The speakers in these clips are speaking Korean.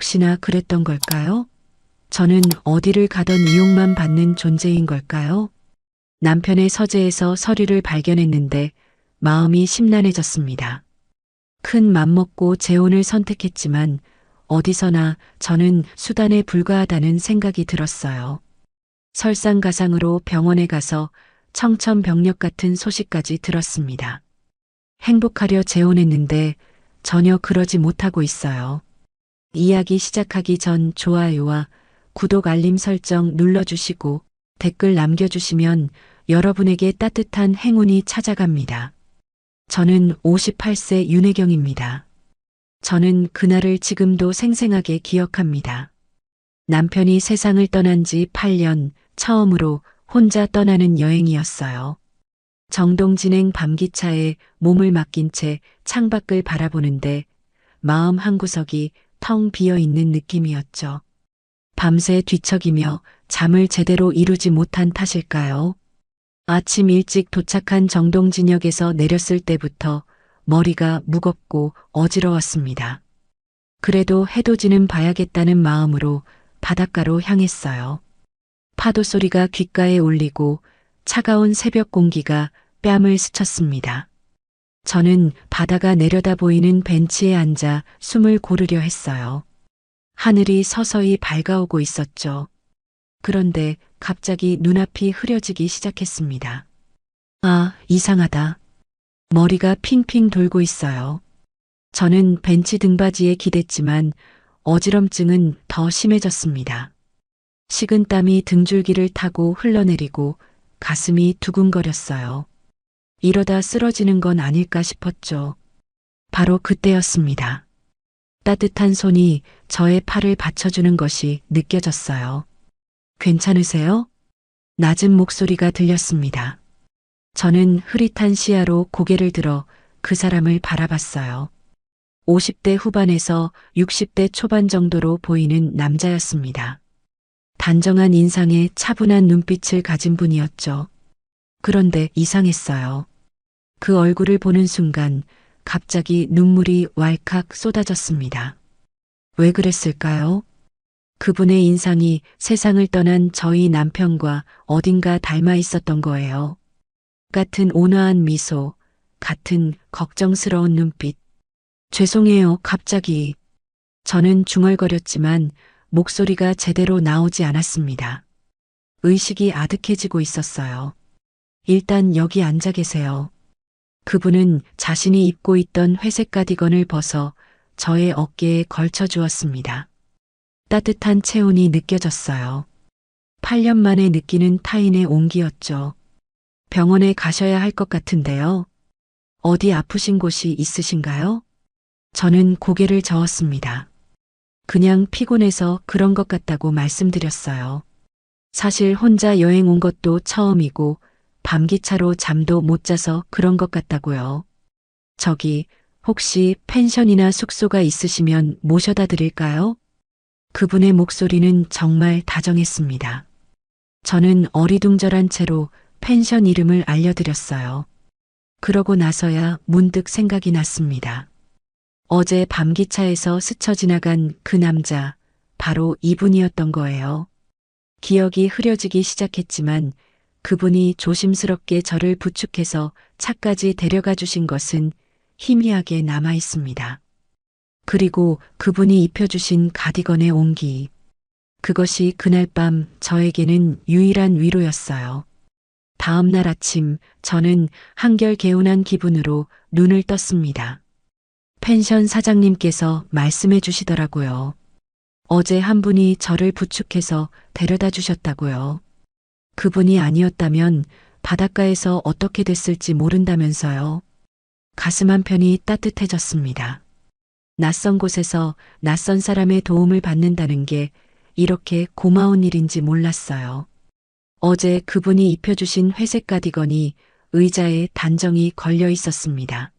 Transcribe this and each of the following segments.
역시나 그랬던 걸까요? 저는 어디를 가던 이용만 받는 존재인 걸까요? 남편의 서재에서 서류를 발견했는데 마음이 심란해졌습니다. 큰 맘먹고 재혼을 선택했지만 어디서나 저는 수단에 불과하다는 생각이 들었어요. 설상가상으로 병원에 가서 청천벽력 같은 소식까지 들었습니다. 행복하려 재혼했는데 전혀 그러지 못하고 있어요. 이야기 시작하기 전 좋아요와 구독 알림 설정 눌러주시고 댓글 남겨주시면 여러분에게 따뜻한 행운이 찾아갑니다. 저는 58세 윤혜경입니다. 저는 그날을 지금도 생생하게 기억합니다. 남편이 세상을 떠난 지 8년 처음으로 혼자 떠나는 여행이었어요. 정동진행 밤기차에 몸을 맡긴 채 창밖을 바라보는데 마음 한구석이 텅 비어 있는 느낌이었죠. 밤새 뒤척이며 잠을 제대로 이루지 못한 탓일까요? 아침 일찍 도착한 정동진역에서 내렸을 때부터 머리가 무겁고 어지러웠습니다. 그래도 해도 지는 봐야겠다는 마음으로 바닷가로 향했어요. 파도 소리가 귓가에 울리고 차가운 새벽 공기가 뺨을 스쳤습니다. 저는 바다가 내려다 보이는 벤치에 앉아 숨을 고르려 했어요. 하늘이 서서히 밝아오고 있었죠. 그런데 갑자기 눈앞이 흐려지기 시작했습니다. 아, 이상하다. 머리가 핑핑 돌고 있어요. 저는 벤치 등받이에 기댔지만 어지럼증은 더 심해졌습니다. 식은땀이 등줄기를 타고 흘러내리고 가슴이 두근거렸어요. 이러다 쓰러지는 건 아닐까 싶었죠. 바로 그때였습니다. 따뜻한 손이 저의 팔을 받쳐주는 것이 느껴졌어요. 괜찮으세요? 낮은 목소리가 들렸습니다. 저는 흐릿한 시야로 고개를 들어 그 사람을 바라봤어요. 50대 후반에서 60대 초반 정도로 보이는 남자였습니다. 단정한 인상에 차분한 눈빛을 가진 분이었죠. 그런데 이상했어요. 그 얼굴을 보는 순간 갑자기 눈물이 왈칵 쏟아졌습니다. 왜 그랬을까요? 그분의 인상이 세상을 떠난 저희 남편과 어딘가 닮아 있었던 거예요. 같은 온화한 미소, 같은 걱정스러운 눈빛. 죄송해요, 갑자기. 저는 중얼거렸지만 목소리가 제대로 나오지 않았습니다. 의식이 아득해지고 있었어요. 일단 여기 앉아 계세요. 그분은 자신이 입고 있던 회색 가디건을 벗어 저의 어깨에 걸쳐 주었습니다. 따뜻한 체온이 느껴졌어요. 8년 만에 느끼는 타인의 온기였죠. 병원에 가셔야 할 것 같은데요. 어디 아프신 곳이 있으신가요? 저는 고개를 저었습니다. 그냥 피곤해서 그런 것 같다고 말씀드렸어요. 사실 혼자 여행 온 것도 처음이고 밤기차로 잠도 못 자서 그런 것 같다고요. 저기 혹시 펜션이나 숙소가 있으시면 모셔다 드릴까요? 그분의 목소리는 정말 다정했습니다. 저는 어리둥절한 채로 펜션 이름을 알려드렸어요. 그러고 나서야 문득 생각이 났습니다. 어제 밤기차에서 스쳐 지나간 그 남자, 바로 이분이었던 거예요. 기억이 흐려지기 시작했지만 그분이 조심스럽게 저를 부축해서 차까지 데려가 주신 것은 희미하게 남아 있습니다. 그리고 그분이 입혀주신 가디건의 온기. 그것이 그날 밤 저에게는 유일한 위로였어요. 다음 날 아침 저는 한결 개운한 기분으로 눈을 떴습니다. 펜션 사장님께서 말씀해 주시더라고요. 어제 한 분이 저를 부축해서 데려다 주셨다고요. 그분이 아니었다면 바닷가에서 어떻게 됐을지 모른다면서요. 가슴 한편이 따뜻해졌습니다. 낯선 곳에서 낯선 사람의 도움을 받는다는 게 이렇게 고마운 일인지 몰랐어요. 어제 그분이 입혀주신 회색 가디건이 의자에 단정히 걸려 있었습니다.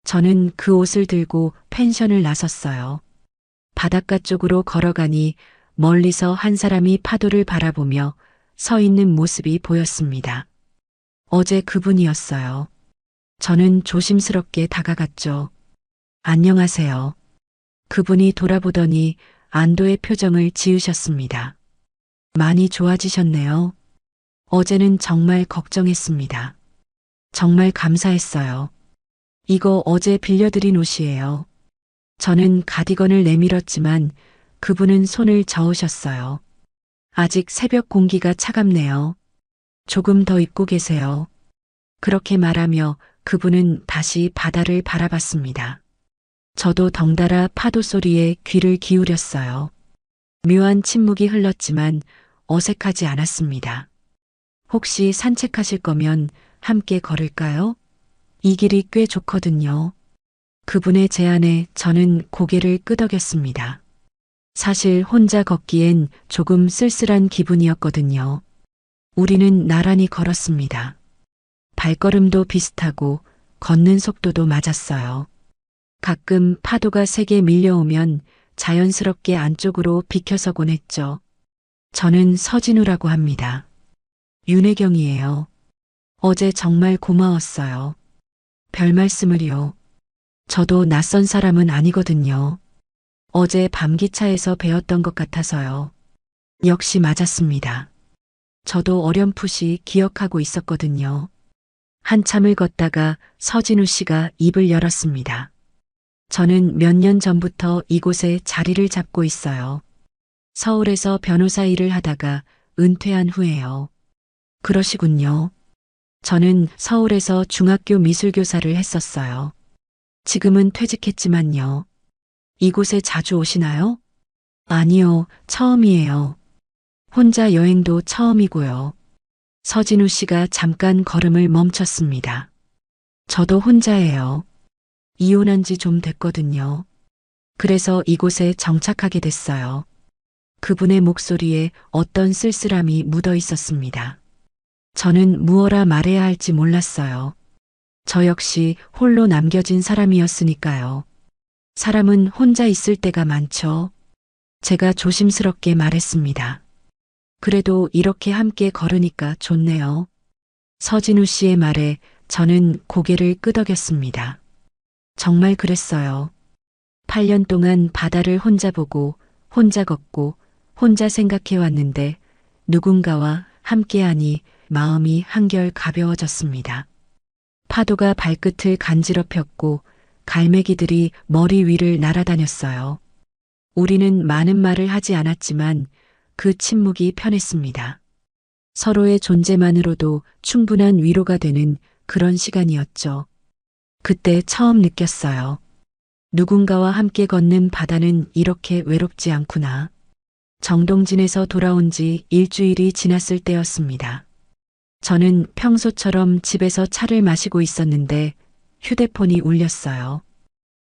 저는 그 옷을 들고 펜션을 나섰어요. 바닷가 쪽으로 걸어가니 멀리서 한 사람이 파도를 바라보며 서 있는 모습이 보였습니다. 어제 그분이었어요. 저는 조심스럽게 다가갔죠. 안녕하세요. 그분이 돌아보더니 안도의 표정을 지으셨습니다. 많이 좋아지셨네요. 어제는 정말 걱정했습니다. 정말 감사했어요. 이거 어제 빌려드린 옷이에요. 저는 가디건을 내밀었지만 그분은 손을 저으셨어요. 아직 새벽 공기가 차갑네요. 조금 더 입고 계세요. 그렇게 말하며 그분은 다시 바다를 바라봤습니다. 저도 덩달아 파도 소리에 귀를 기울였어요. 묘한 침묵이 흘렀지만 어색하지 않았습니다. 혹시 산책하실 거면 함께 걸을까요? 이 길이 꽤 좋거든요. 그분의 제안에 저는 고개를 끄덕였습니다. 사실 혼자 걷기엔 조금 쓸쓸한 기분이었거든요. 우리는 나란히 걸었습니다. 발걸음도 비슷하고 걷는 속도도 맞았어요. 가끔 파도가 세게 밀려오면 자연스럽게 안쪽으로 비켜서곤 했죠. 저는 서진우라고 합니다. 윤혜경이에요. 어제 정말 고마웠어요. 별 말씀을요. 저도 낯선 사람은 아니거든요. 어제 밤기차에서 배웠던 것 같아서요. 역시 맞았습니다. 저도 어렴풋이 기억하고 있었거든요. 한참을 걷다가 서진우 씨가 입을 열었습니다. 저는 몇 년 전부터 이곳에 자리를 잡고 있어요. 서울에서 변호사 일을 하다가 은퇴한 후에요. 그러시군요. 저는 서울에서 중학교 미술교사를 했었어요. 지금은 퇴직했지만요. 이곳에 자주 오시나요? 아니요, 처음이에요. 혼자 여행도 처음이고요. 서진우 씨가 잠깐 걸음을 멈췄습니다. 저도 혼자예요. 이혼한 지 좀 됐거든요. 그래서 이곳에 정착하게 됐어요. 그분의 목소리에 어떤 쓸쓸함이 묻어 있었습니다. 저는 무엇라 말해야 할지 몰랐어요. 저 역시 홀로 남겨진 사람이었으니까요. 사람은 혼자 있을 때가 많죠. 제가 조심스럽게 말했습니다. 그래도 이렇게 함께 걸으니까 좋네요. 서진우 씨의 말에 저는 고개를 끄덕였습니다. 정말 그랬어요. 8년 동안 바다를 혼자 보고, 혼자 걷고, 혼자 생각해 왔는데 누군가와 함께하니 마음이 한결 가벼워졌습니다. 파도가 발끝을 간지럽혔고 갈매기들이 머리 위를 날아다녔어요. 우리는 많은 말을 하지 않았지만 그 침묵이 편했습니다. 서로의 존재만으로도 충분한 위로가 되는 그런 시간이었죠. 그때 처음 느꼈어요. 누군가와 함께 걷는 바다는 이렇게 외롭지 않구나. 정동진에서 돌아온 지 일주일이 지났을 때였습니다. 저는 평소처럼 집에서 차를 마시고 있었는데 휴대폰이 울렸어요.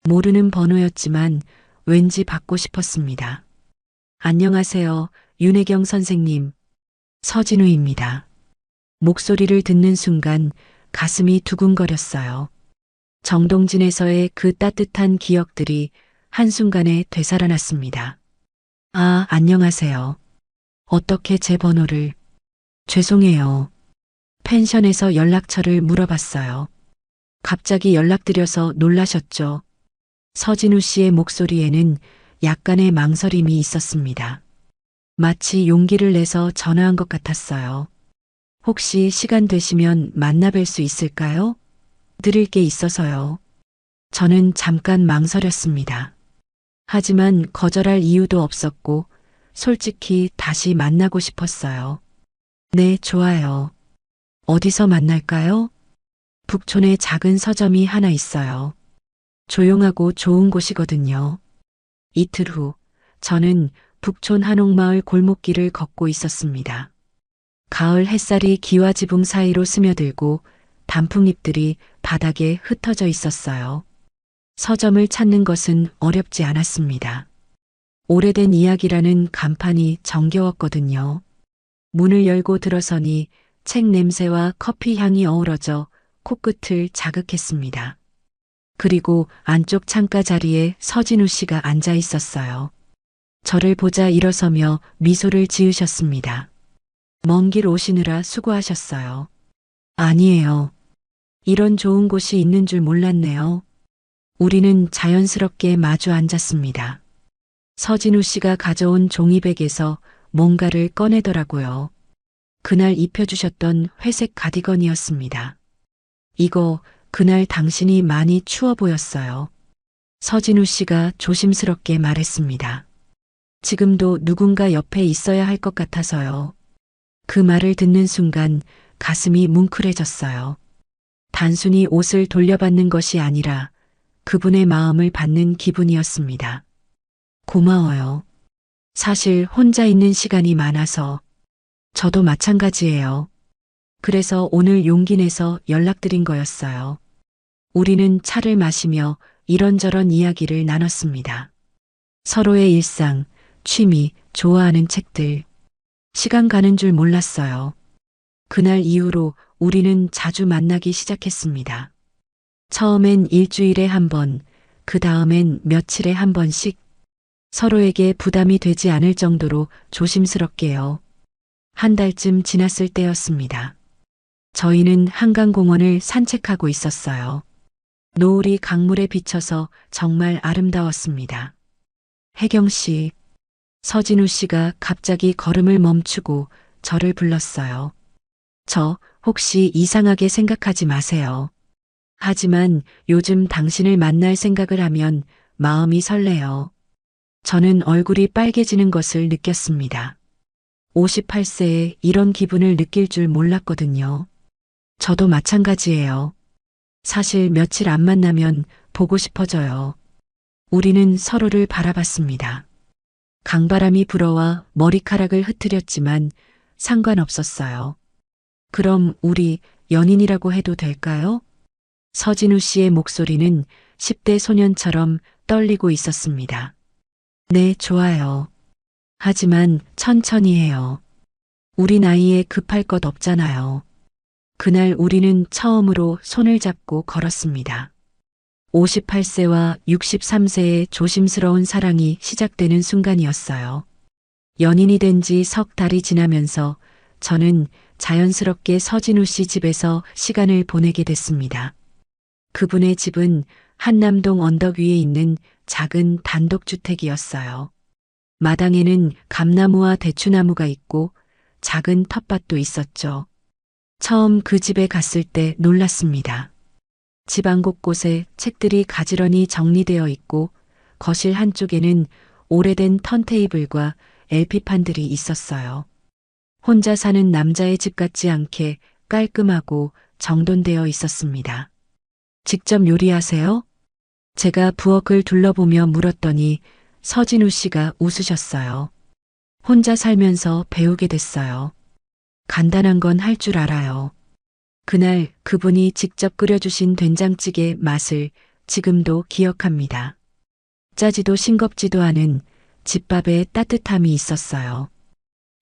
모르는 번호였지만 왠지 받고 싶었습니다. 안녕하세요, 윤혜경 선생님. 서진우입니다. 목소리를 듣는 순간 가슴이 두근거렸어요. 정동진에서의 그 따뜻한 기억들이 한순간에 되살아났습니다. 아, 안녕하세요. 어떻게 제 번호를... 죄송해요. 펜션에서 연락처를 물어봤어요. 갑자기 연락드려서 놀라셨죠? 서진우 씨의 목소리에는 약간의 망설임이 있었습니다. 마치 용기를 내서 전화한 것 같았어요. 혹시 시간 되시면 만나 뵐 수 있을까요? 드릴 게 있어서요. 저는 잠깐 망설였습니다. 하지만 거절할 이유도 없었고 솔직히 다시 만나고 싶었어요. 네, 좋아요. 어디서 만날까요? 북촌에 작은 서점이 하나 있어요. 조용하고 좋은 곳이거든요. 이틀 후, 저는 북촌 한옥마을 골목길을 걷고 있었습니다. 가을 햇살이 기와 지붕 사이로 스며들고 단풍잎들이 바닥에 흩어져 있었어요. 서점을 찾는 것은 어렵지 않았습니다. 오래된 이야기라는 간판이 정겨웠거든요. 문을 열고 들어서니 책 냄새와 커피 향이 어우러져 코끝을 자극했습니다. 그리고 안쪽 창가 자리에 서진우 씨가 앉아 있었어요. 저를 보자 일어서며 미소를 지으셨습니다. 먼 길 오시느라 수고하셨어요. 아니에요. 이런 좋은 곳이 있는 줄 몰랐네요. 우리는 자연스럽게 마주 앉았습니다. 서진우 씨가 가져온 종이백에서 뭔가를 꺼내더라고요. 그날 입혀주셨던 회색 가디건이었습니다. 이거 그날 당신이 많이 추워 보였어요. 서진우 씨가 조심스럽게 말했습니다. 지금도 누군가 옆에 있어야 할 것 같아서요. 그 말을 듣는 순간 가슴이 뭉클해졌어요. 단순히 옷을 돌려받는 것이 아니라 그분의 마음을 받는 기분이었습니다. 고마워요. 사실 혼자 있는 시간이 많아서 저도 마찬가지예요. 그래서 오늘 용기 내서 연락드린 거였어요. 우리는 차를 마시며 이런저런 이야기를 나눴습니다. 서로의 일상, 취미, 좋아하는 책들. 시간 가는 줄 몰랐어요. 그날 이후로 우리는 자주 만나기 시작했습니다. 처음엔 일주일에 한 번, 그 다음엔 며칠에 한 번씩 서로에게 부담이 되지 않을 정도로 조심스럽게요. 한 달쯤 지났을 때였습니다. 저희는 한강공원을 산책하고 있었어요. 노을이 강물에 비쳐서 정말 아름다웠습니다. 혜경 씨, 서진우 씨가 갑자기 걸음을 멈추고 저를 불렀어요. 저 혹시 이상하게 생각하지 마세요. 하지만 요즘 당신을 만날 생각을 하면 마음이 설레요. 저는 얼굴이 빨개지는 것을 느꼈습니다. 58세에 이런 기분을 느낄 줄 몰랐거든요. 저도 마찬가지예요. 사실 며칠 안 만나면 보고 싶어져요. 우리는 서로를 바라봤습니다. 강바람이 불어와 머리카락을 흐트렸지만 상관없었어요. 그럼 우리 연인이라고 해도 될까요? 서진우 씨의 목소리는 10대 소년처럼 떨리고 있었습니다. 네, 좋아요. 하지만 천천히 해요. 우리 나이에 급할 것 없잖아요. 그날 우리는 처음으로 손을 잡고 걸었습니다. 58세와 63세의 조심스러운 사랑이 시작되는 순간이었어요. 연인이 된 지 석 달이 지나면서 저는 자연스럽게 서진우 씨 집에서 시간을 보내게 됐습니다. 그분의 집은 한남동 언덕 위에 있는 작은 단독주택이었어요. 마당에는 감나무와 대추나무가 있고 작은 텃밭도 있었죠. 처음 그 집에 갔을 때 놀랐습니다. 집안 곳곳에 책들이 가지런히 정리되어 있고 거실 한쪽에는 오래된 턴테이블과 LP판들이 있었어요. 혼자 사는 남자의 집 같지 않게 깔끔하고 정돈되어 있었습니다. 직접 요리하세요? 제가 부엌을 둘러보며 물었더니 서진우 씨가 웃으셨어요. 혼자 살면서 배우게 됐어요. 간단한 건 할 줄 알아요. 그날 그분이 직접 끓여주신 된장찌개 맛을 지금도 기억합니다. 짜지도 싱겁지도 않은 집밥에 따뜻함이 있었어요.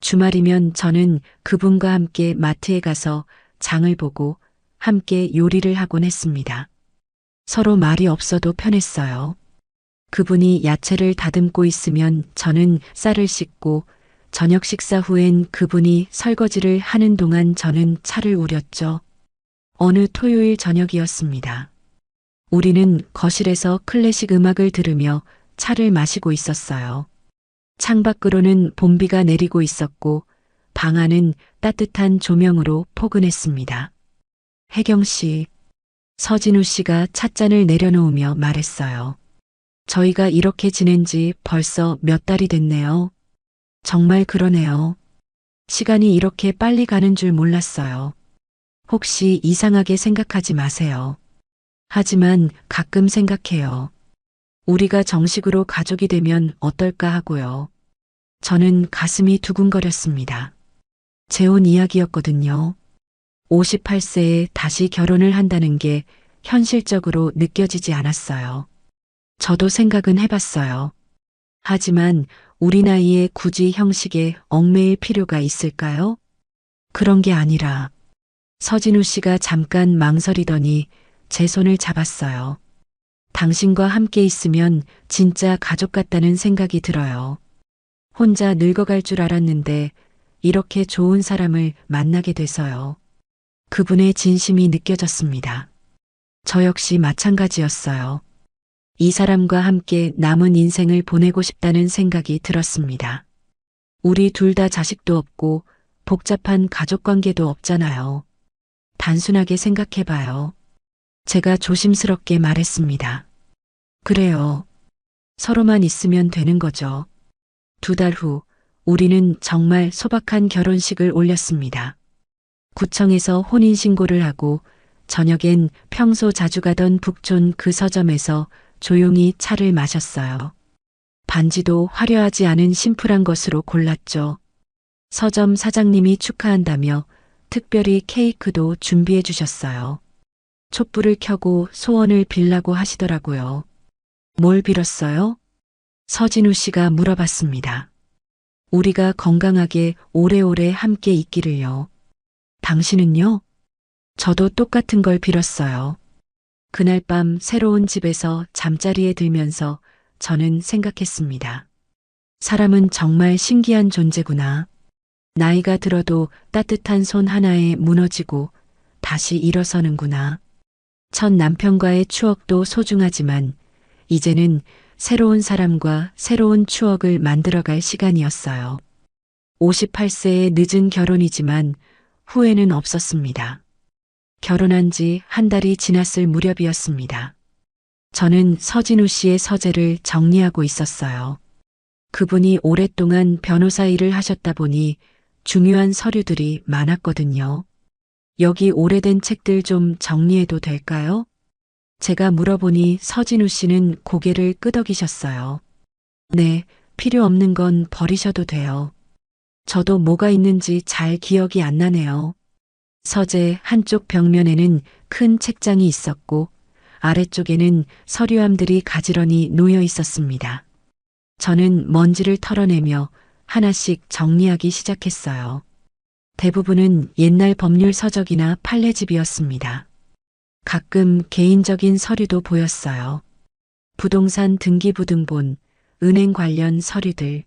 주말이면 저는 그분과 함께 마트에 가서 장을 보고 함께 요리를 하곤 했습니다. 서로 말이 없어도 편했어요. 그분이 야채를 다듬고 있으면 저는 쌀을 씻고 저녁 식사 후엔 그분이 설거지를 하는 동안 저는 차를 우렸죠. 어느 토요일 저녁이었습니다. 우리는 거실에서 클래식 음악을 들으며 차를 마시고 있었어요. 창밖으로는 봄비가 내리고 있었고 방 안은 따뜻한 조명으로 포근했습니다. 혜경 씨, 서진우 씨가 찻잔을 내려놓으며 말했어요. 저희가 이렇게 지낸 지 벌써 몇 달이 됐네요. 정말 그러네요. 시간이 이렇게 빨리 가는 줄 몰랐어요. 혹시 이상하게 생각하지 마세요. 하지만 가끔 생각해요. 우리가 정식으로 가족이 되면 어떨까 하고요. 저는 가슴이 두근거렸습니다. 재혼 이야기였거든요. 58세에 다시 결혼을 한다는 게 현실적으로 느껴지지 않았어요. 저도 생각은 해봤어요. 하지만 우리 나이에 굳이 형식에 얽매일 필요가 있을까요? 그런 게 아니라 서진우 씨가 잠깐 망설이더니 제 손을 잡았어요. 당신과 함께 있으면 진짜 가족 같다는 생각이 들어요. 혼자 늙어갈 줄 알았는데 이렇게 좋은 사람을 만나게 돼서요. 그분의 진심이 느껴졌습니다. 저 역시 마찬가지였어요. 이 사람과 함께 남은 인생을 보내고 싶다는 생각이 들었습니다. 우리 둘 다 자식도 없고 복잡한 가족 관계도 없잖아요. 단순하게 생각해봐요. 제가 조심스럽게 말했습니다. 그래요. 서로만 있으면 되는 거죠. 2달 후, 우리는 정말 소박한 결혼식을 올렸습니다. 구청에서 혼인신고를 하고 저녁엔 평소 자주 가던 북촌 그 서점에서 조용히 차를 마셨어요. 반지도 화려하지 않은 심플한 것으로 골랐죠. 서점 사장님이 축하한다며 특별히 케이크도 준비해 주셨어요. 촛불을 켜고 소원을 빌라고 하시더라고요. 뭘 빌었어요? 서진우 씨가 물어봤습니다. 우리가 건강하게 오래오래 함께 있기를요. 당신은요? 저도 똑같은 걸 빌었어요. 그날 밤 새로운 집에서 잠자리에 들면서 저는 생각했습니다. 사람은 정말 신기한 존재구나. 나이가 들어도 따뜻한 손 하나에 무너지고 다시 일어서는구나. 첫 남편과의 추억도 소중하지만 이제는 새로운 사람과 새로운 추억을 만들어갈 시간이었어요. 58세의 늦은 결혼이지만 후회는 없었습니다. 결혼한 지 한 달이 지났을 무렵이었습니다. 저는 서진우 씨의 서재를 정리하고 있었어요. 그분이 오랫동안 변호사 일을 하셨다 보니 중요한 서류들이 많았거든요. 여기 오래된 책들 좀 정리해도 될까요? 제가 물어보니 서진우 씨는 고개를 끄덕이셨어요. 네, 필요 없는 건 버리셔도 돼요. 저도 뭐가 있는지 잘 기억이 안 나네요. 서재 한쪽 벽면에는 큰 책장이 있었고 아래쪽에는 서류함들이 가지런히 놓여 있었습니다. 저는 먼지를 털어내며 하나씩 정리하기 시작했어요. 대부분은 옛날 법률 서적이나 판례집이었습니다. 가끔 개인적인 서류도 보였어요. 부동산 등기부등본, 은행 관련 서류들.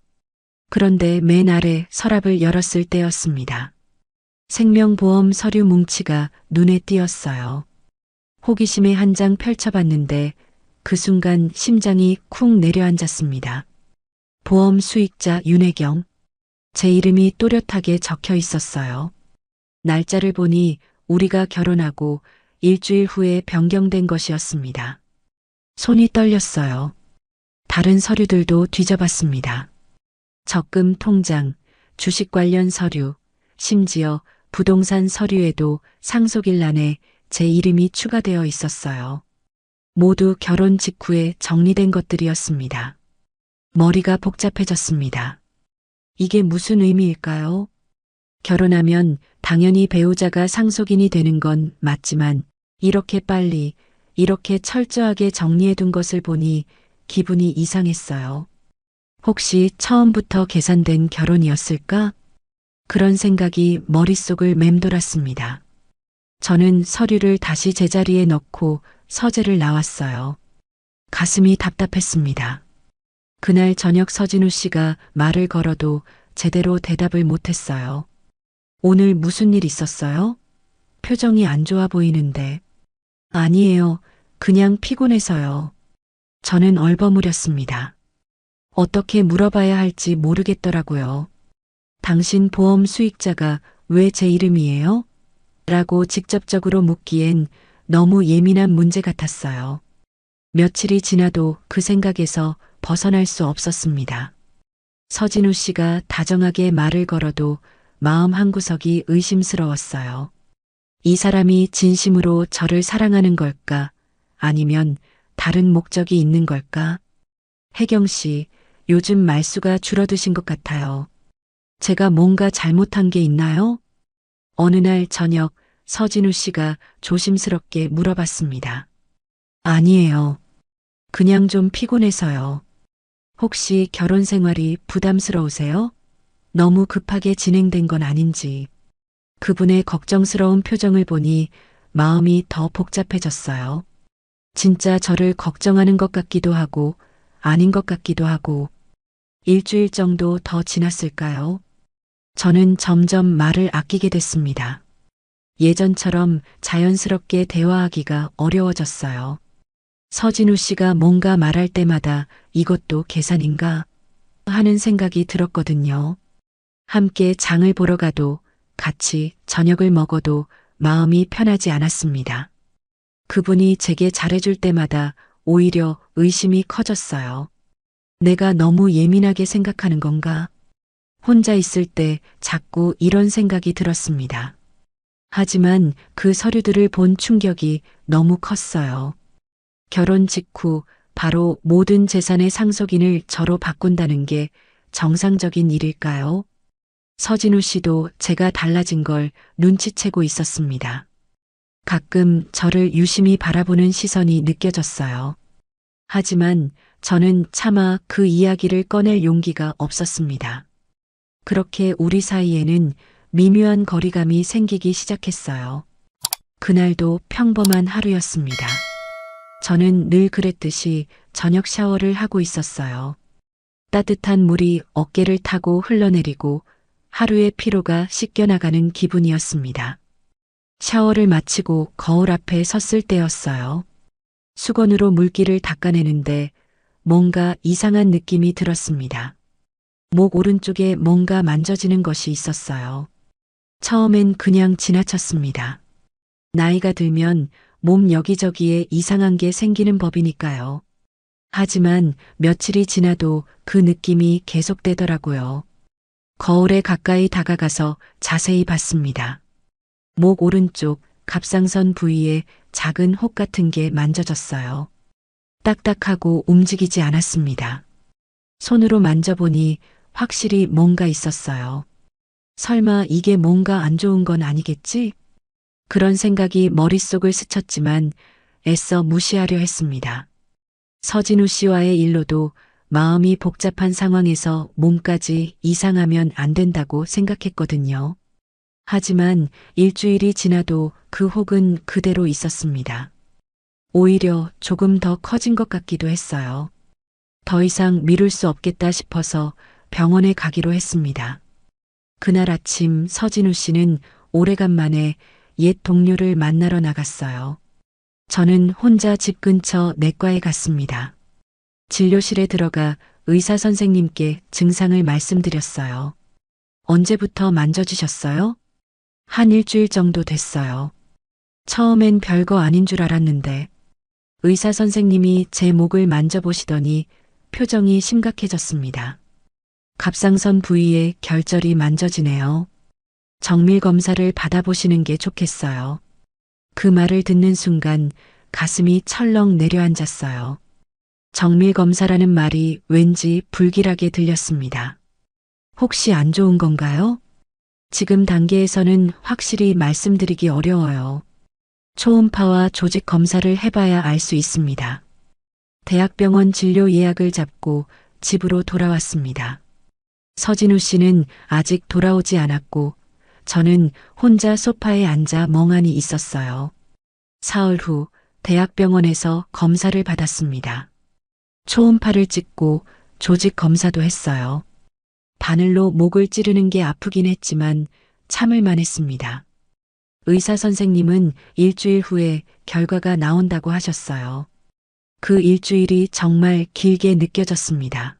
그런데 맨 아래 서랍을 열었을 때였습니다. 생명보험 서류 뭉치가 눈에 띄었어요. 호기심에 한 장 펼쳐봤는데 그 순간 심장이 쿵 내려앉았습니다. 보험 수익자 윤혜경. 제 이름이 또렷하게 적혀 있었어요. 날짜를 보니 우리가 결혼하고 일주일 후에 변경된 것이었습니다. 손이 떨렸어요. 다른 서류들도 뒤져봤습니다. 적금 통장, 주식 관련 서류, 심지어 부동산 서류에도 상속일란에 제 이름이 추가되어 있었어요. 모두 결혼 직후에 정리된 것들이었습니다. 머리가 복잡해졌습니다. 이게 무슨 의미일까요? 결혼하면 당연히 배우자가 상속인이 되는 건 맞지만 이렇게 빨리, 이렇게 철저하게 정리해둔 것을 보니 기분이 이상했어요. 혹시 처음부터 계산된 결혼이었을까? 그런 생각이 머릿속을 맴돌았습니다. 저는 서류를 다시 제자리에 넣고 서재를 나왔어요. 가슴이 답답했습니다. 그날 저녁 서진우 씨가 말을 걸어도 제대로 대답을 못했어요. 오늘 무슨 일 있었어요? 표정이 안 좋아 보이는데. 아니에요. 그냥 피곤해서요. 저는 얼버무렸습니다. 어떻게 물어봐야 할지 모르겠더라고요. 당신 보험 수익자가 왜 제 이름이에요? 라고 직접적으로 묻기엔 너무 예민한 문제 같았어요. 며칠이 지나도 그 생각에서 벗어날 수 없었습니다. 서진우 씨가 다정하게 말을 걸어도 마음 한구석이 의심스러웠어요. 이 사람이 진심으로 저를 사랑하는 걸까? 아니면 다른 목적이 있는 걸까? 혜경 씨, 요즘 말수가 줄어드신 것 같아요. 제가 뭔가 잘못한 게 있나요? 어느 날 저녁 서진우 씨가 조심스럽게 물어봤습니다. 아니에요. 그냥 좀 피곤해서요. 혹시 결혼 생활이 부담스러우세요? 너무 급하게 진행된 건 아닌지. 그분의 걱정스러운 표정을 보니 마음이 더 복잡해졌어요. 진짜 저를 걱정하는 것 같기도 하고 아닌 것 같기도 하고. 일주일 정도 더 지났을까요? 저는 점점 말을 아끼게 됐습니다. 예전처럼 자연스럽게 대화하기가 어려워졌어요. 서진우 씨가 뭔가 말할 때마다 이것도 계산인가 하는 생각이 들었거든요. 함께 장을 보러 가도 같이 저녁을 먹어도 마음이 편하지 않았습니다. 그분이 제게 잘해줄 때마다 오히려 의심이 커졌어요. 내가 너무 예민하게 생각하는 건가? 혼자 있을 때 자꾸 이런 생각이 들었습니다. 하지만 그 서류들을 본 충격이 너무 컸어요. 결혼 직후 바로 모든 재산의 상속인을 저로 바꾼다는 게 정상적인 일일까요? 서진우 씨도 제가 달라진 걸 눈치채고 있었습니다. 가끔 저를 유심히 바라보는 시선이 느껴졌어요. 하지만 저는 차마 그 이야기를 꺼낼 용기가 없었습니다. 그렇게 우리 사이에는 미묘한 거리감이 생기기 시작했어요. 그날도 평범한 하루였습니다. 저는 늘 그랬듯이 저녁 샤워를 하고 있었어요. 따뜻한 물이 어깨를 타고 흘러내리고 하루의 피로가 씻겨나가는 기분이었습니다. 샤워를 마치고 거울 앞에 섰을 때였어요. 수건으로 물기를 닦아내는데 뭔가 이상한 느낌이 들었습니다. 목 오른쪽에 뭔가 만져지는 것이 있었어요. 처음엔 그냥 지나쳤습니다. 나이가 들면 몸 여기저기에 이상한 게 생기는 법이니까요. 하지만 며칠이 지나도 그 느낌이 계속되더라고요. 거울에 가까이 다가가서 자세히 봤습니다. 목 오른쪽 갑상선 부위에 작은 혹 같은 게 만져졌어요. 딱딱하고 움직이지 않았습니다. 손으로 만져보니 확실히 뭔가 있었어요. 설마 이게 뭔가 안 좋은 건 아니겠지? 그런 생각이 머릿속을 스쳤지만 애써 무시하려 했습니다. 서진우 씨와의 일로도 마음이 복잡한 상황에서 몸까지 이상하면 안 된다고 생각했거든요. 하지만 일주일이 지나도 그 혹은 그대로 있었습니다. 오히려 조금 더 커진 것 같기도 했어요. 더 이상 미룰 수 없겠다 싶어서 병원에 가기로 했습니다. 그날 아침 서진우 씨는 오래간만에 옛 동료를 만나러 나갔어요. 저는 혼자 집 근처 내과에 갔습니다. 진료실에 들어가 의사 선생님께 증상을 말씀드렸어요. 언제부터 만져지셨어요? 한 일주일 정도 됐어요. 처음엔 별거 아닌 줄 알았는데 의사 선생님이 제 목을 만져보시더니 표정이 심각해졌습니다. 갑상선 부위에 결절이 만져지네요. 정밀 검사를 받아보시는 게 좋겠어요. 그 말을 듣는 순간 가슴이 철렁 내려앉았어요. 정밀 검사라는 말이 왠지 불길하게 들렸습니다. 혹시 안 좋은 건가요? 지금 단계에서는 확실히 말씀드리기 어려워요. 초음파와 조직 검사를 해봐야 알 수 있습니다. 대학병원 진료 예약을 잡고 집으로 돌아왔습니다. 서진우 씨는 아직 돌아오지 않았고 저는 혼자 소파에 앉아 멍하니 있었어요. 사흘 후 대학병원에서 검사를 받았습니다. 초음파를 찍고 조직 검사도 했어요. 바늘로 목을 찌르는 게 아프긴 했지만 참을 만했습니다. 의사 선생님은 일주일 후에 결과가 나온다고 하셨어요. 그 일주일이 정말 길게 느껴졌습니다.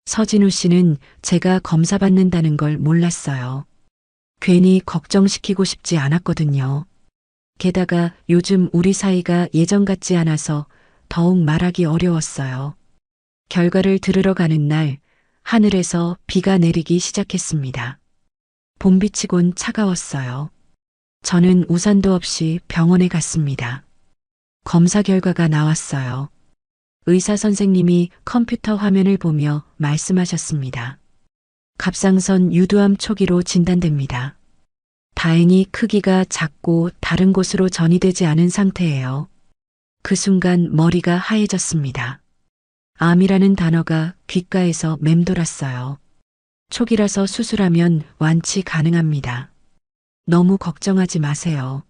서진우 씨는 제가 검사받는다는 걸 몰랐어요. 괜히 걱정시키고 싶지 않았거든요. 게다가 요즘 우리 사이가 예전 같지 않아서 더욱 말하기 어려웠어요. 결과를 들으러 가는 날 하늘에서 비가 내리기 시작했습니다. 봄비치곤 차가웠어요. 저는 우산도 없이 병원에 갔습니다. 검사 결과가 나왔어요. 의사 선생님이 컴퓨터 화면을 보며 말씀하셨습니다. 갑상선 유두암 초기로 진단됩니다. 다행히 크기가 작고 다른 곳으로 전이되지 않은 상태예요. 그 순간 머리가 하얘졌습니다. 암이라는 단어가 귓가에서 맴돌았어요. 초기라서 수술하면 완치 가능합니다. 너무 걱정하지 마세요.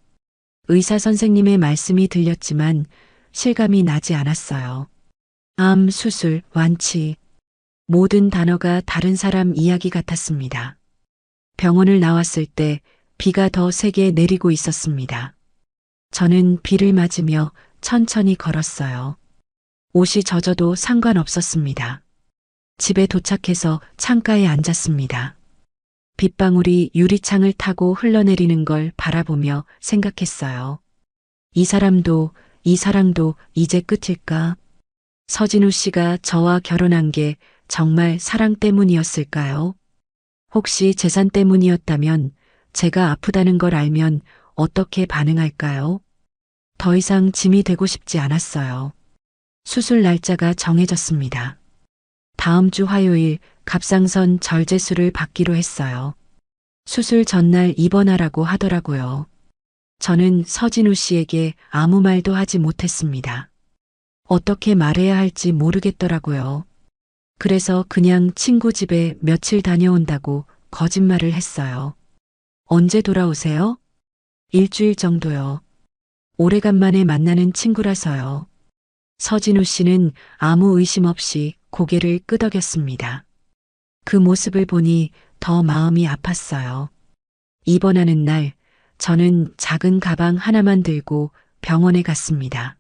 의사 선생님의 말씀이 들렸지만 실감이 나지 않았어요. 암, 수술, 완치. 모든 단어가 다른 사람 이야기 같았습니다. 병원을 나왔을 때 비가 더 세게 내리고 있었습니다. 저는 비를 맞으며 천천히 걸었어요. 옷이 젖어도 상관없었습니다. 집에 도착해서 창가에 앉았습니다. 빗방울이 유리창을 타고 흘러내리는 걸 바라보며 생각했어요. 이 사람도, 이 사랑도 이제 끝일까? 서진우 씨가 저와 결혼한 게 정말 사랑 때문이었을까요? 혹시 재산 때문이었다면 제가 아프다는 걸 알면 어떻게 반응할까요? 더 이상 짐이 되고 싶지 않았어요. 수술 날짜가 정해졌습니다. 다음 주 화요일 갑상선 절제술을 받기로 했어요. 수술 전날 입원하라고 하더라고요. 저는 서진우 씨에게 아무 말도 하지 못했습니다. 어떻게 말해야 할지 모르겠더라고요. 그래서 그냥 친구 집에 며칠 다녀온다고 거짓말을 했어요. 언제 돌아오세요? 일주일 정도요. 오래간만에 만나는 친구라서요. 서진우 씨는 아무 의심 없이 고개를 끄덕였습니다. 그 모습을 보니 더 마음이 아팠어요. 입원하는 날, 저는 작은 가방 하나만 들고 병원에 갔습니다.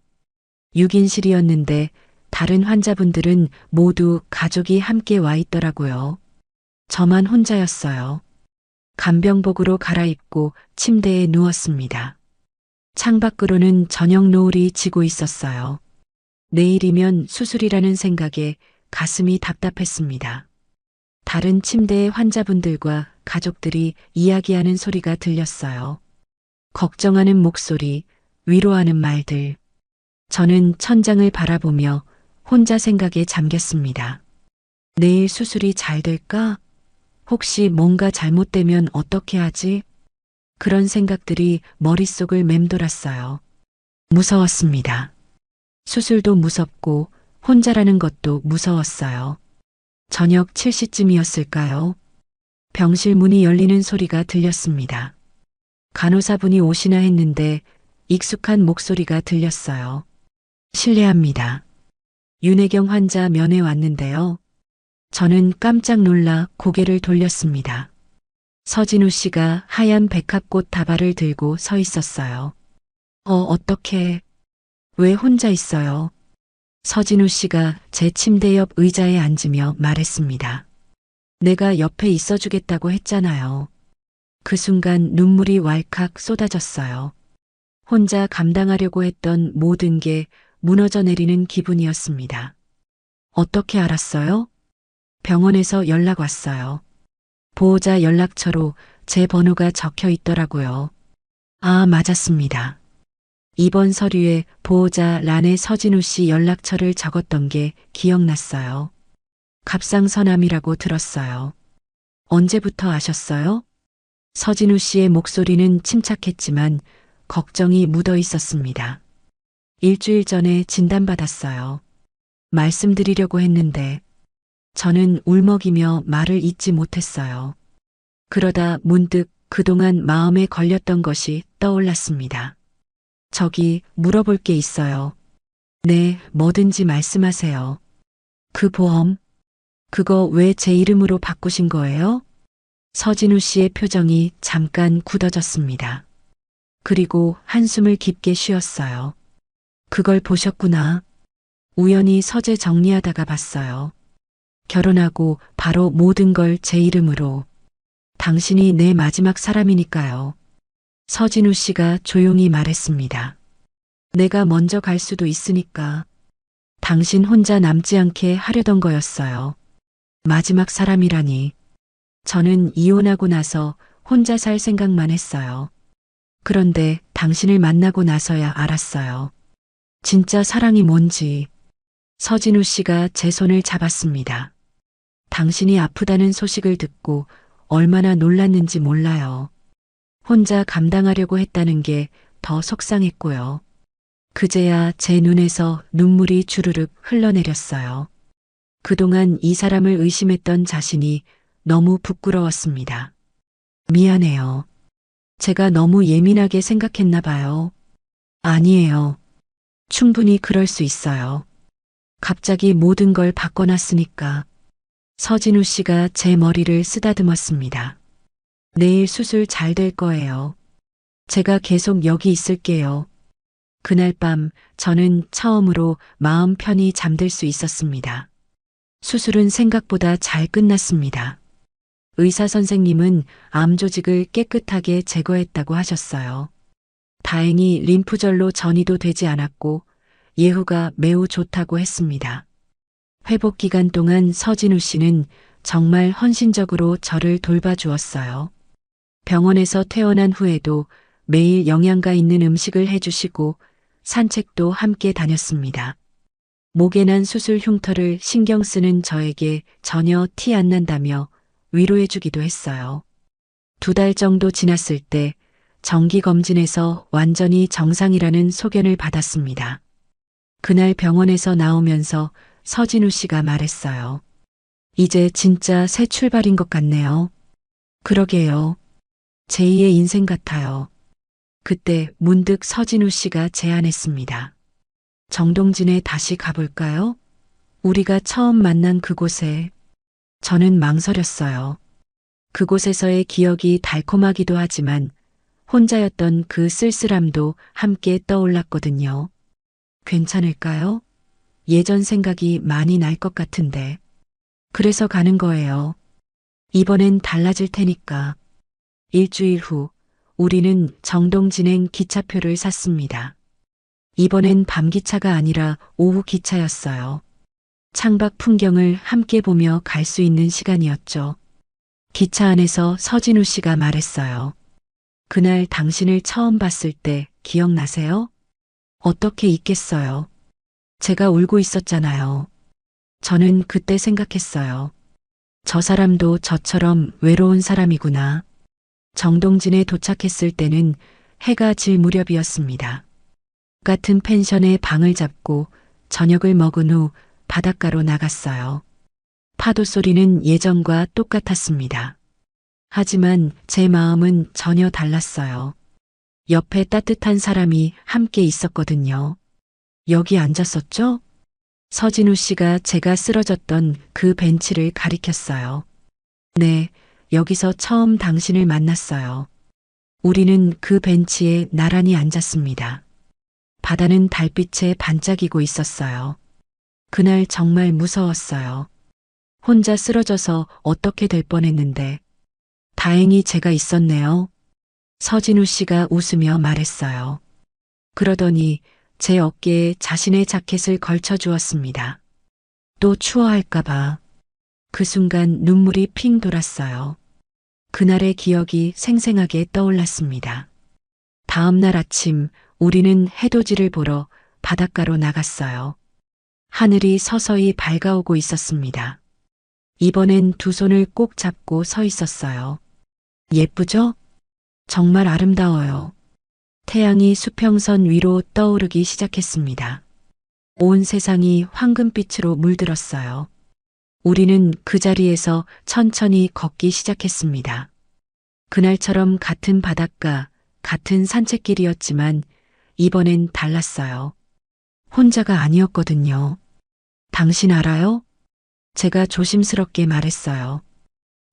6인실이었는데 다른 환자분들은 모두 가족이 함께 와 있더라고요. 저만 혼자였어요. 간병복으로 갈아입고 침대에 누웠습니다. 창밖으로는 저녁 노을이 지고 있었어요. 내일이면 수술이라는 생각에 가슴이 답답했습니다. 다른 침대의 환자분들과 가족들이 이야기하는 소리가 들렸어요. 걱정하는 목소리, 위로하는 말들. 저는 천장을 바라보며 혼자 생각에 잠겼습니다. 내일 수술이 잘 될까? 혹시 뭔가 잘못되면 어떻게 하지? 그런 생각들이 머릿속을 맴돌았어요. 무서웠습니다. 수술도 무섭고 혼자라는 것도 무서웠어요. 저녁 7시쯤이었을까요? 병실 문이 열리는 소리가 들렸습니다. 간호사분이 오시나 했는데 익숙한 목소리가 들렸어요. 실례합니다. 윤혜경 환자 면회 왔는데요. 저는 깜짝 놀라 고개를 돌렸습니다. 서진우 씨가 하얀 백합꽃 다발을 들고 서 있었어요. 어떻게, 왜 혼자 있어요? 서진우 씨가 제 침대 옆 의자에 앉으며 말했습니다. 내가 옆에 있어주겠다고 했잖아요. 그 순간 눈물이 왈칵 쏟아졌어요. 혼자 감당하려고 했던 모든 게 무너져 내리는 기분이었습니다. 어떻게 알았어요? 병원에서 연락 왔어요. 보호자 연락처로 제 번호가 적혀 있더라고요. 아, 맞았습니다. 입원 서류에 보호자 란에 서진우 씨 연락처를 적었던 게 기억났어요. 갑상선암이라고 들었어요. 언제부터 아셨어요? 서진우 씨의 목소리는 침착했지만 걱정이 묻어 있었습니다. 일주일 전에 진단받았어요. 말씀드리려고 했는데 저는 울먹이며 말을 잇지 못했어요. 그러다 문득 그동안 마음에 걸렸던 것이 떠올랐습니다. 저기 물어볼 게 있어요. 네, 뭐든지 말씀하세요. 그 보험, 그거 왜 제 이름으로 바꾸신 거예요? 서진우 씨의 표정이 잠깐 굳어졌습니다. 그리고 한숨을 깊게 쉬었어요. 그걸 보셨구나. 우연히 서재 정리하다가 봤어요. 결혼하고 바로 모든 걸 제 이름으로. 당신이 내 마지막 사람이니까요. 서진우 씨가 조용히 말했습니다. 내가 먼저 갈 수도 있으니까. 당신 혼자 남지 않게 하려던 거였어요. 마지막 사람이라니. 저는 이혼하고 나서 혼자 살 생각만 했어요. 그런데 당신을 만나고 나서야 알았어요. 진짜 사랑이 뭔지. 서진우 씨가 제 손을 잡았습니다. 당신이 아프다는 소식을 듣고 얼마나 놀랐는지 몰라요. 혼자 감당하려고 했다는 게 더 속상했고요. 그제야 제 눈에서 눈물이 주르륵 흘러내렸어요. 그동안 이 사람을 의심했던 자신이 너무 부끄러웠습니다. 미안해요. 제가 너무 예민하게 생각했나 봐요. 아니에요. 충분히 그럴 수 있어요. 갑자기 모든 걸 바꿔놨으니까. 서진우 씨가 제 머리를 쓰다듬었습니다. 내일 수술 잘 될 거예요. 제가 계속 여기 있을게요. 그날 밤 저는 처음으로 마음 편히 잠들 수 있었습니다. 수술은 생각보다 잘 끝났습니다. 의사 선생님은 암 조직을 깨끗하게 제거했다고 하셨어요. 다행히 림프절로 전이도 되지 않았고 예후가 매우 좋다고 했습니다. 회복 기간 동안 서진우 씨는 정말 헌신적으로 저를 돌봐주었어요. 병원에서 퇴원한 후에도 매일 영양가 있는 음식을 해주시고 산책도 함께 다녔습니다. 목에 난 수술 흉터를 신경 쓰는 저에게 전혀 티 안 난다며 위로해주기도 했어요. 2달 정도 지났을 때 정기검진에서 완전히 정상이라는 소견을 받았습니다. 그날 병원에서 나오면서 서진우 씨가 말했어요. 이제 진짜 새 출발인 것 같네요. 그러게요. 제2의 인생 같아요. 그때 문득 서진우 씨가 제안했습니다. 정동진에 다시 가볼까요? 우리가 처음 만난 그곳에. 저는 망설였어요. 그곳에서의 기억이 달콤하기도 하지만 혼자였던 그 쓸쓸함도 함께 떠올랐거든요. 괜찮을까요? 예전 생각이 많이 날 것 같은데. 그래서 가는 거예요. 이번엔 달라질 테니까. 일주일 후 우리는 정동진행 기차표를 샀습니다. 이번엔 밤기차가 아니라 오후 기차였어요. 창밖 풍경을 함께 보며 갈 수 있는 시간이었죠. 기차 안에서 서진우 씨가 말했어요. 그날 당신을 처음 봤을 때 기억나세요? 어떻게 잊겠어요. 제가 울고 있었잖아요. 저는 그때 생각했어요. 저 사람도 저처럼 외로운 사람이구나. 정동진에 도착했을 때는 해가 질 무렵이었습니다. 같은 펜션에 방을 잡고 저녁을 먹은 후 바닷가로 나갔어요. 파도 소리는 예전과 똑같았습니다. 하지만 제 마음은 전혀 달랐어요. 옆에 따뜻한 사람이 함께 있었거든요. 여기 앉았었죠? 서진우 씨가 제가 쓰러졌던 그 벤치를 가리켰어요. 네, 여기서 처음 당신을 만났어요. 우리는 그 벤치에 나란히 앉았습니다. 바다는 달빛에 반짝이고 있었어요. 그날 정말 무서웠어요. 혼자 쓰러져서 어떻게 될 뻔했는데. 다행히 제가 있었네요. 서진우 씨가 웃으며 말했어요. 그러더니 제 어깨에 자신의 자켓을 걸쳐 주었습니다. 또 추워할까봐. 그 순간 눈물이 핑 돌았어요. 그날의 기억이 생생하게 떠올랐습니다. 다음 날 아침 우리는 해돋이를 보러 바닷가로 나갔어요. 하늘이 서서히 밝아오고 있었습니다. 이번엔 두 손을 꼭 잡고 서 있었어요. 예쁘죠? 정말 아름다워요. 태양이 수평선 위로 떠오르기 시작했습니다. 온 세상이 황금빛으로 물들었어요. 우리는 그 자리에서 천천히 걷기 시작했습니다. 그날처럼 같은 바닷가, 같은 산책길이었지만 이번엔 달랐어요. 혼자가 아니었거든요. 당신 알아요? 제가 조심스럽게 말했어요.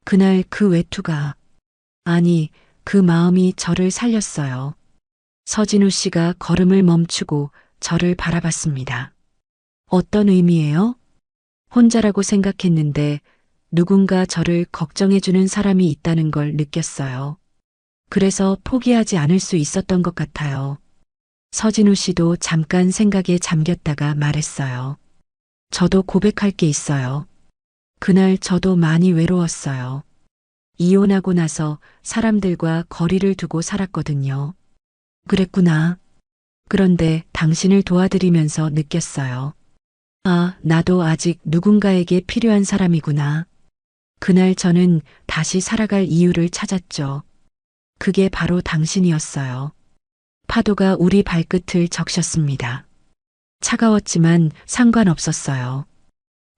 그날 그 외투가, 아니, 그 마음이 저를 살렸어요. 서진우 씨가 걸음을 멈추고 저를 바라봤습니다. 어떤 의미예요? 혼자라고 생각했는데 누군가 저를 걱정해주는 사람이 있다는 걸 느꼈어요. 그래서 포기하지 않을 수 있었던 것 같아요. 서진우 씨도 잠깐 생각에 잠겼다가 말했어요. 저도 고백할 게 있어요. 그날 저도 많이 외로웠어요. 이혼하고 나서 사람들과 거리를 두고 살았거든요. 그랬구나. 그런데 당신을 도와드리면서 느꼈어요. 아, 나도 아직 누군가에게 필요한 사람이구나. 그날 저는 다시 살아갈 이유를 찾았죠. 그게 바로 당신이었어요. 파도가 우리 발끝을 적셨습니다. 차가웠지만 상관없었어요.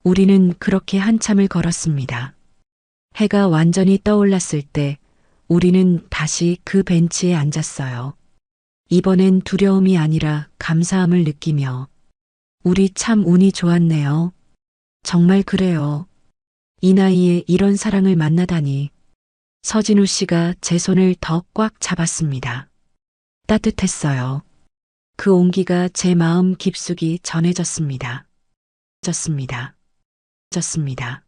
우리는 그렇게 한참을 걸었습니다. 해가 완전히 떠올랐을 때 우리는 다시 그 벤치에 앉았어요. 이번엔 두려움이 아니라 감사함을 느끼며 우리 참 운이 좋았네요. 정말 그래요. 이 나이에 이런 사랑을 만나다니. 서진우 씨가 제 손을 더 꽉 잡았습니다. 따뜻했어요. 그 온기가 제 마음 깊숙이 전해졌습니다. 졌습니다. 졌습니다.